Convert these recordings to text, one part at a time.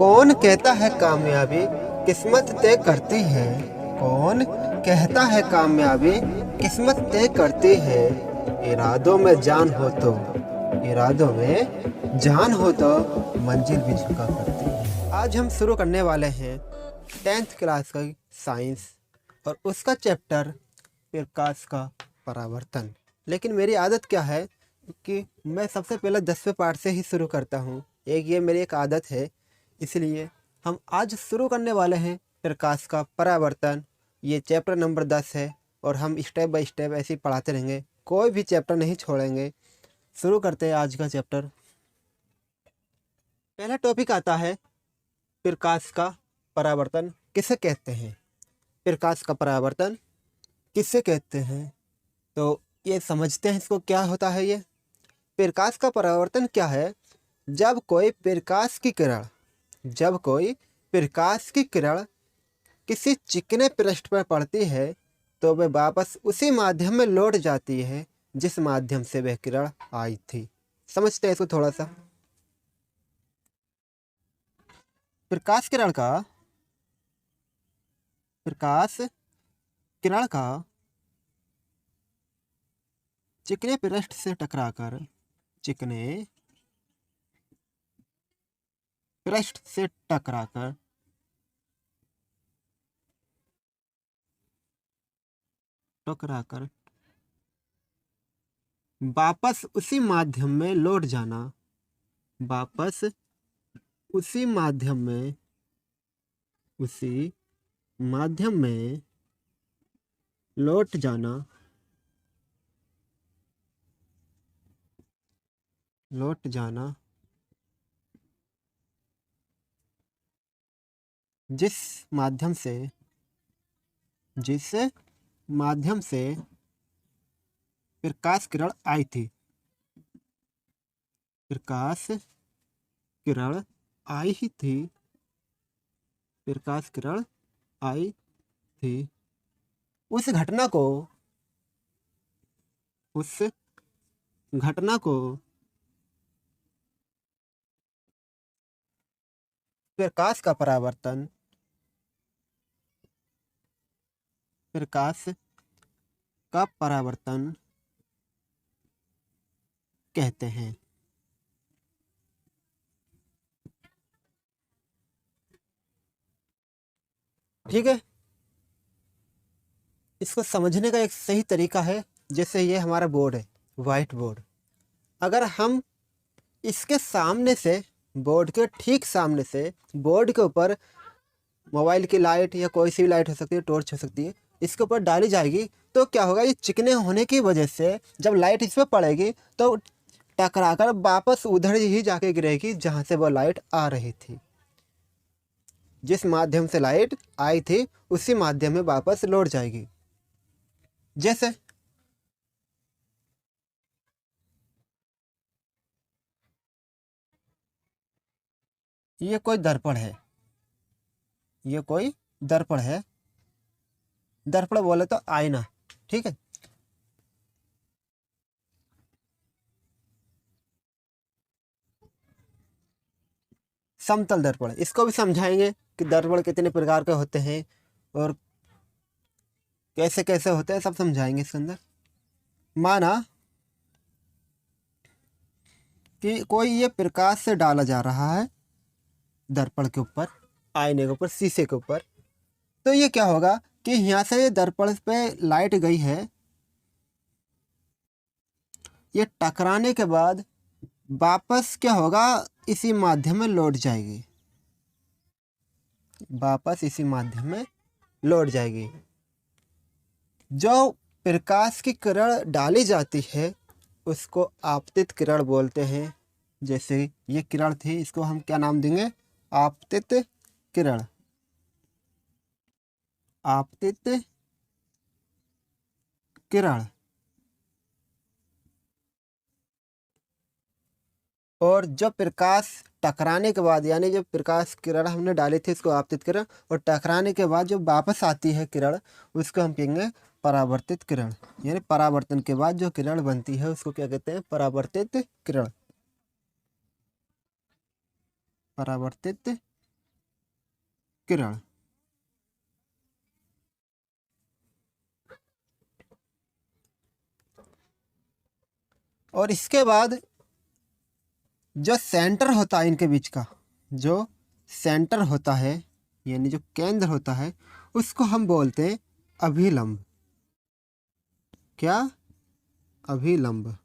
कौन कहता है कामयाबी किस्मत तय करती है। कौन कहता है कामयाबी किस्मत तय करती है। इरादों में जान हो तो इरादों में जान हो तो मंजिल भी झुका करती है। आज हम शुरू करने वाले हैं 10th क्लास का साइंस और उसका चैप्टर प्रकाश का परावर्तन। लेकिन मेरी आदत क्या है कि मैं सबसे पहले 10वें पार्ट से ही शुरू करता हूँ। ये मेरी एक आदत है, इसलिए हम आज शुरू करने वाले हैं प्रकाश का परावर्तन। ये चैप्टर नंबर 10 है और हम स्टेप बाय स्टेप ऐसे ही पढ़ाते रहेंगे, कोई भी चैप्टर नहीं छोड़ेंगे। शुरू करते हैं आज का चैप्टर। पहला टॉपिक आता है प्रकाश का परावर्तन किसे कहते हैं। प्रकाश का परावर्तन किसे कहते हैं, तो ये समझते हैं इसको क्या होता है। ये प्रकाश का परावर्तन क्या है? जब कोई प्रकाश की किरण किसी चिकने पृष्ठ पर पड़ती है तो वह वापस उसी माध्यम में लौट जाती है जिस माध्यम से वह किरण आई थी। समझते हैं इसको थोड़ा सा। प्रकाश किरण का चिकने पृष्ठ से टकराकर वापस उसी माध्यम में लौट जाना। उसी माध्यम में लौट जाना जिस माध्यम से प्रकाश किरण आई थी। प्रकाश किरण आई थी। उस घटना को प्रकाश का परावर्तन कहते हैं। ठीक है, इसको समझने का एक सही तरीका है, जैसे ये हमारा बोर्ड है, वाइट बोर्ड। अगर हम इसके सामने से, बोर्ड के ठीक सामने से, बोर्ड के ऊपर मोबाइल की लाइट या कोई सी भी लाइट हो सकती है, टॉर्च हो सकती है, इसके ऊपर डाली जाएगी तो क्या होगा, ये चिकने होने की वजह से जब लाइट इस पर पड़ेगी तो टकराकर वापस उधर ही जाके गिरेगी जहाँ से वो लाइट आ रही थी। जिस माध्यम से लाइट आई थी उसी माध्यम में वापस लौट जाएगी। जैसे ये कोई दर्पण है, दर्पण बोले तो आईना। ठीक है, समतल दर्पण, इसको भी समझाएंगे कि दर्पण कितने प्रकार के होते हैं और कैसे कैसे होते हैं, सब समझाएंगे इसके अंदर। माना कि कोई ये प्रकाश से डाला जा रहा है दर्पण के ऊपर, आईने के ऊपर, शीशे के ऊपर, तो ये क्या होगा कि यहाँ से ये दर्पण पे लाइट गई है, ये टकराने के बाद वापस क्या होगा, इसी माध्यम में लौट जाएगी। जो प्रकाश की किरण डाली जाती है उसको आपतित किरण बोलते हैं। जैसे ये किरण थी, इसको हम क्या नाम देंगे, आपतित किरण। और जब प्रकाश टकराने के बाद, यानी जब प्रकाश किरण हमने डाली थी इसको आपतित किरण, और टकराने के बाद जो वापस आती है किरण उसको हम कहेंगे परावर्तित किरण। यानी परावर्तन के बाद जो किरण बनती है उसको क्या कहते हैं, परावर्तित किरण। किरण। और इसके बाद जो सेंटर होता है इनके बीच का, जो सेंटर होता है यानी जो केंद्र होता है, उसको हम बोलते हैं अभिलंब। क्या? अभिलंब।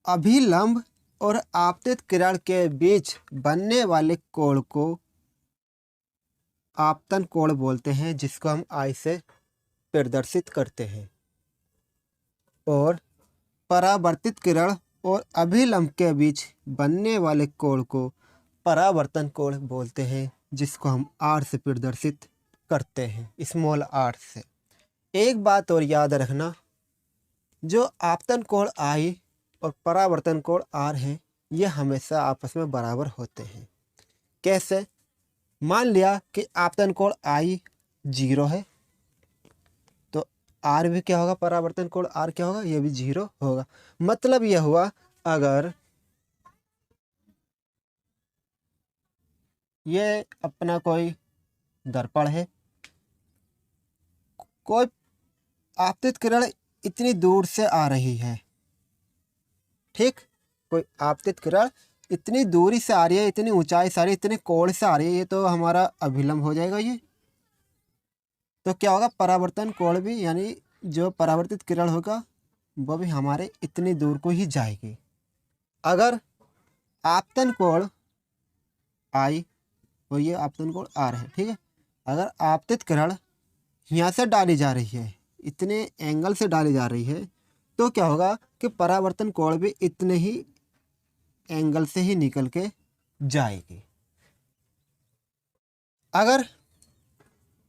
अभिलंब और आपतित किरण के बीच बनने वाले कोण को आपतन कोण बोलते हैं, जिसको हम आई से प्रदर्शित करते हैं। और परावर्तित किरण और अभिलंब के बीच बनने वाले कोण को परावर्तन कोण बोलते हैं, जिसको हम आर से प्रदर्शित करते हैं, स्मॉल आर से। एक बात और याद रखना, जो आपतन कोण आई और परावर्तन कोण आर है, ये हमेशा आपस में बराबर होते हैं। कैसे? मान लिया कि आपतन कोण आई 0 है, तो आर भी क्या होगा, परावर्तन कोण आर क्या होगा, ये भी 0 होगा। मतलब यह हुआ, अगर ये अपना कोई दर्पण है, कोई आपतित किरण इतनी दूर से आ रही है, ठीक, कोई आपतित किरण इतनी दूरी से आ रही है, इतनी ऊंचाई से आ रही है, इतने कोण से आ रही है, ये तो हमारा अभिलंब हो जाएगा ये। तो क्या होगा, परावर्तन कोण भी, यानी जो परावर्तित किरण होगा वो भी हमारे इतनी दूर को ही जाएगी। अगर आपतन कोण आई और ये आपतन कोण आर है, ठीक है, अगर आपतित किरण यहाँ से डाली जा रही है, इतने एंगल से डाली जा रही है, तो क्या होगा कि परावर्तन कोण भी इतने ही एंगल से ही निकल के जाएगी। अगर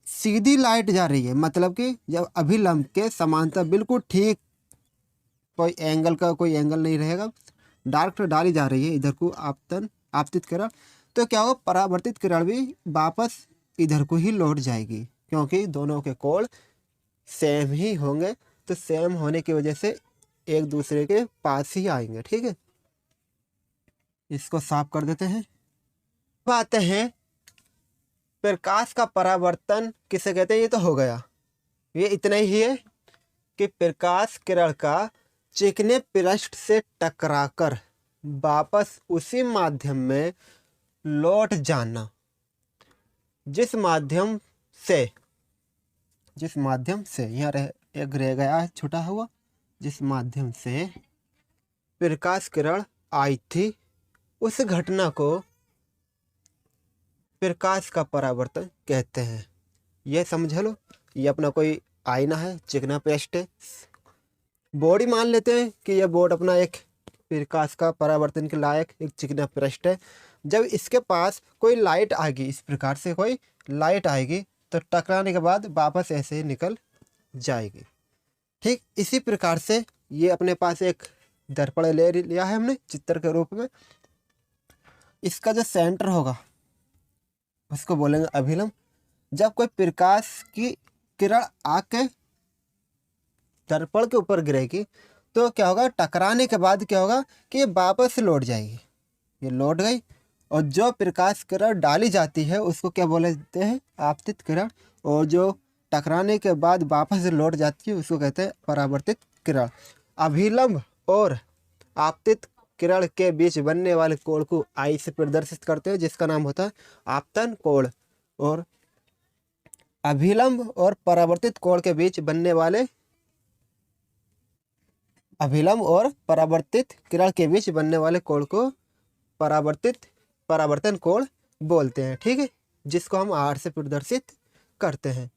सीधी लाइट जा रही है, मतलब कि जब अभिलंब के समांतर बिल्कुल ठीक, कोई एंगल का कोई एंगल नहीं रहेगा, डायरेक्ट डाली जा रही है इधर को आपतित किरण, तो क्या होगा, परावर्तित किरण भी वापस इधर को ही लौट जाएगी, क्योंकि दोनों के कोण सेम ही होंगे। तो सेम होने की वजह से एक दूसरे के पास ही आएंगे, ठीक है। इसको साफ कर देते हैं। अब आते हैं प्रकाश का परावर्तन किसे कहते हैं। ये तो हो गया, ये इतना ही है कि प्रकाश किरण का चिकने पृष्ठ से टकराकर वापस उसी माध्यम में लौट जाना, जिस माध्यम से यहाँ एक रह गया है छुटा हुआ, जिस माध्यम से प्रकाश किरण आई थी, उस घटना को प्रकाश का परावर्तन कहते हैं। यह समझ लो, ये अपना कोई आईना है, चिकना पृष्ठ है, बोर्ड ही मान लेते हैं कि यह बोर्ड अपना एक प्रकाश का परावर्तन के लायक एक चिकना पृष्ठ है। जब इसके पास कोई लाइट आएगी, इस प्रकार से कोई लाइट आएगी, तो टकराने के बाद वापस ऐसे ही निकल जाएगी। ठीक इसी प्रकार से ये अपने पास एक दर्पण ले लिया है हमने चित्र के रूप में। इसका जो सेंटर होगा उसको बोलेंगे अभिलंब। जब कोई प्रकाश की किरण आके दर्पण के ऊपर गिरेगी, तो क्या होगा, टकराने के बाद क्या होगा कि ये वापस लौट जाएगी, ये लौट गई। और जो प्रकाश किरण डाली जाती है उसको क्या बोलते हैं, आपतित किरण। और जो टकराने के बाद वापस लौट जाती है उसको कहते हैं परावर्तित किरण। अभिलंब और आपतित किरण के बीच बनने वाले कोण को आई से प्रदर्शित करते हैं, जिसका नाम होता है आपतन कोण। और अभिलंब और परावर्तित कोण के बीच बनने वाले अभिलंब और परावर्तित किरण के बीच बनने वाले कोण को परावर्तन कोण बोलते हैं, ठीक है, जिसको हम आर से प्रदर्शित करते हैं।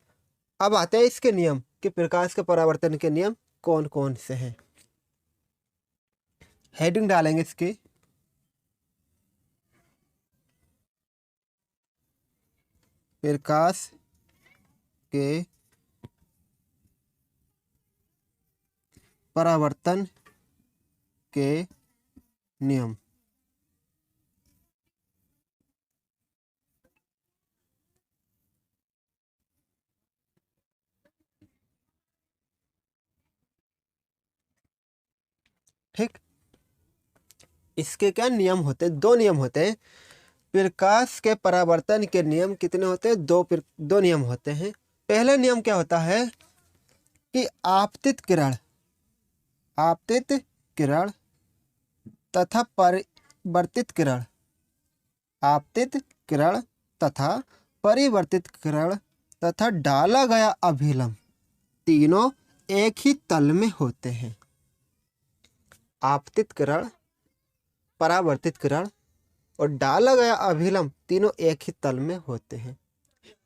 अब आते हैं इसके नियम कि प्रकाश के परावर्तन के नियम कौन कौन से हैं। हेडिंग डालेंगे इसकी, प्रकाश के परावर्तन के नियम। ठीक, इसके क्या नियम होते हैं? दो नियम होते हैं। प्रकाश के परावर्तन के नियम कितने होते हैं? दो नियम होते हैं। पहला नियम क्या होता है कि आपतित किरण तथा परिवर्तित किरण, आपतित किरण तथा परिवर्तित किरण तथा डाला गया अभिलंब तीनों एक ही तल में होते हैं। आपतित किरण, परावर्तित किरण और डाला गया अभिलंब तीनों एक ही तल में होते हैं।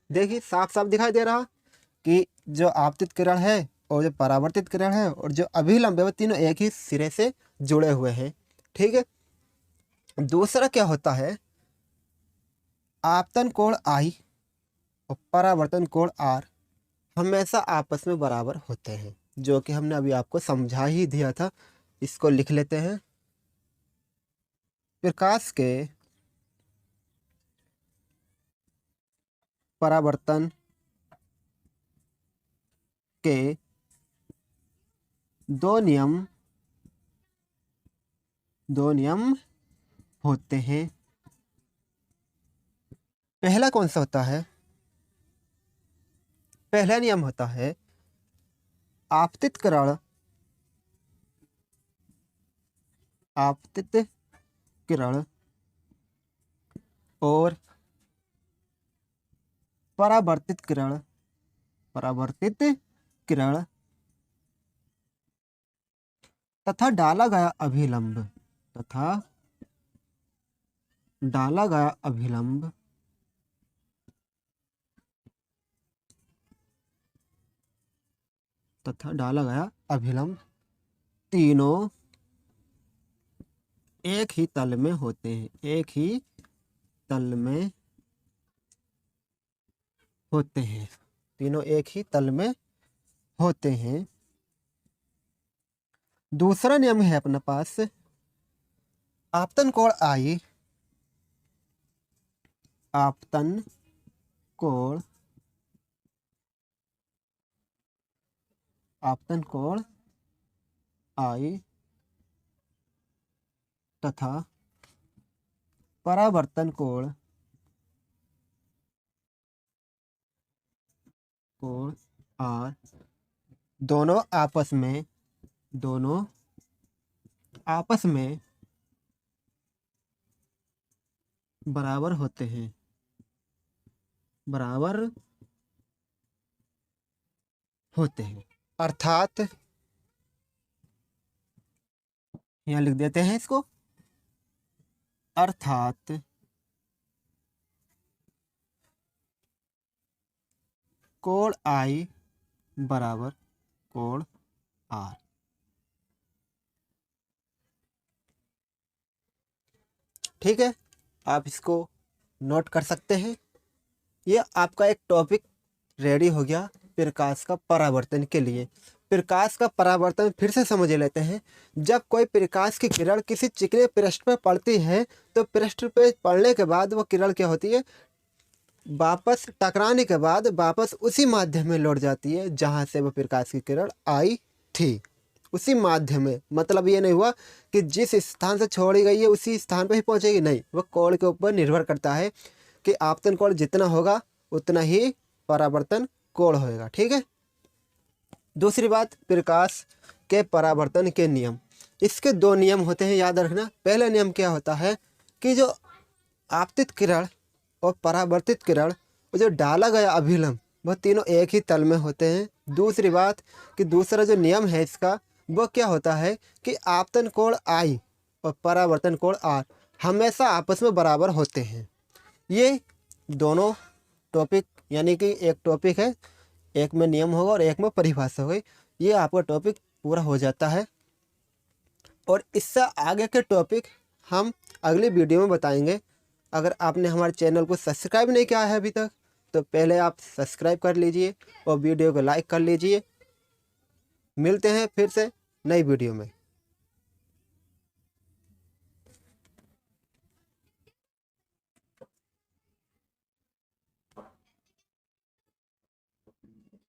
देखिए साफ साफ दिखाई दे रहा कि जो आपतित किरण है और जो परावर्तित किरण है और जो अभिलंब है वो तीनों एक ही सिरे से जुड़े हुए हैं। ठीक है। दूसरा क्या होता है, आपतन कोण I और परावर्तन कोण R हमेशा आपस में बराबर होते हैं, जो कि हमने अभी आपको समझा ही दिया था। इसको लिख लेते हैं। प्रकाश के परावर्तन के दो नियम होते हैं। पहला कौन सा होता है? पहला नियम होता है आपतित किरण और परावर्तित किरण तथा डाला गया अभिलंब तीनों एक ही तल में होते हैं। तीनों एक ही तल में होते हैं। दूसरा नियम है अपने पास आपतन कोण I, आपतन कोण I तथा परावर्तन कोण R दोनों आपस में बराबर होते हैं। अर्थात यहाँ लिख देते हैं इसको, अर्थात कोण I बराबर कोण R। ठीक है, आप इसको नोट कर सकते हैं। ये आपका एक टॉपिक रेडी हो गया प्रकाश का परावर्तन के लिए। प्रकाश का परावर्तन फिर से समझ लेते हैं। जब कोई प्रकाश की किरण किसी चिकने पृष्ठ पर पड़ती है तो पृष्ठ पे पड़ने के बाद वो किरण क्या होती है, वापस टकराने के बाद वापस उसी माध्यम में लौट जाती है जहाँ से वो प्रकाश की किरण आई थी। उसी माध्यम में, मतलब ये नहीं हुआ कि जिस स्थान से छोड़ी गई है उसी स्थान पर ही पहुँचेगी, नहीं, वो कोण के ऊपर निर्भर करता है कि आपतन कोण जितना होगा उतना ही परावर्तन कोण होएगा। ठीक है। दूसरी बात, प्रकाश के परावर्तन के नियम, इसके दो नियम होते हैं, याद रखना। पहला नियम क्या होता है कि जो आपतित किरण और परावर्तित किरण और जो डाला गया अभिलंब वह तीनों एक ही तल में होते हैं। दूसरी बात कि दूसरा जो नियम है इसका वो क्या होता है कि आपतन कोण I और परावर्तन कोण R हमेशा आपस में बराबर होते हैं। ये दोनों टॉपिक, यानी कि एक टॉपिक है, एक में नियम होगा और एक में परिभाषा होगी, ये आपका टॉपिक पूरा हो जाता है। और इससे आगे के टॉपिक हम अगली वीडियो में बताएंगे। अगर आपने हमारे चैनल को सब्सक्राइब नहीं किया है अभी तक तो पहले आप सब्सक्राइब कर लीजिए और वीडियो को लाइक कर लीजिए। मिलते हैं फिर से नई वीडियो में।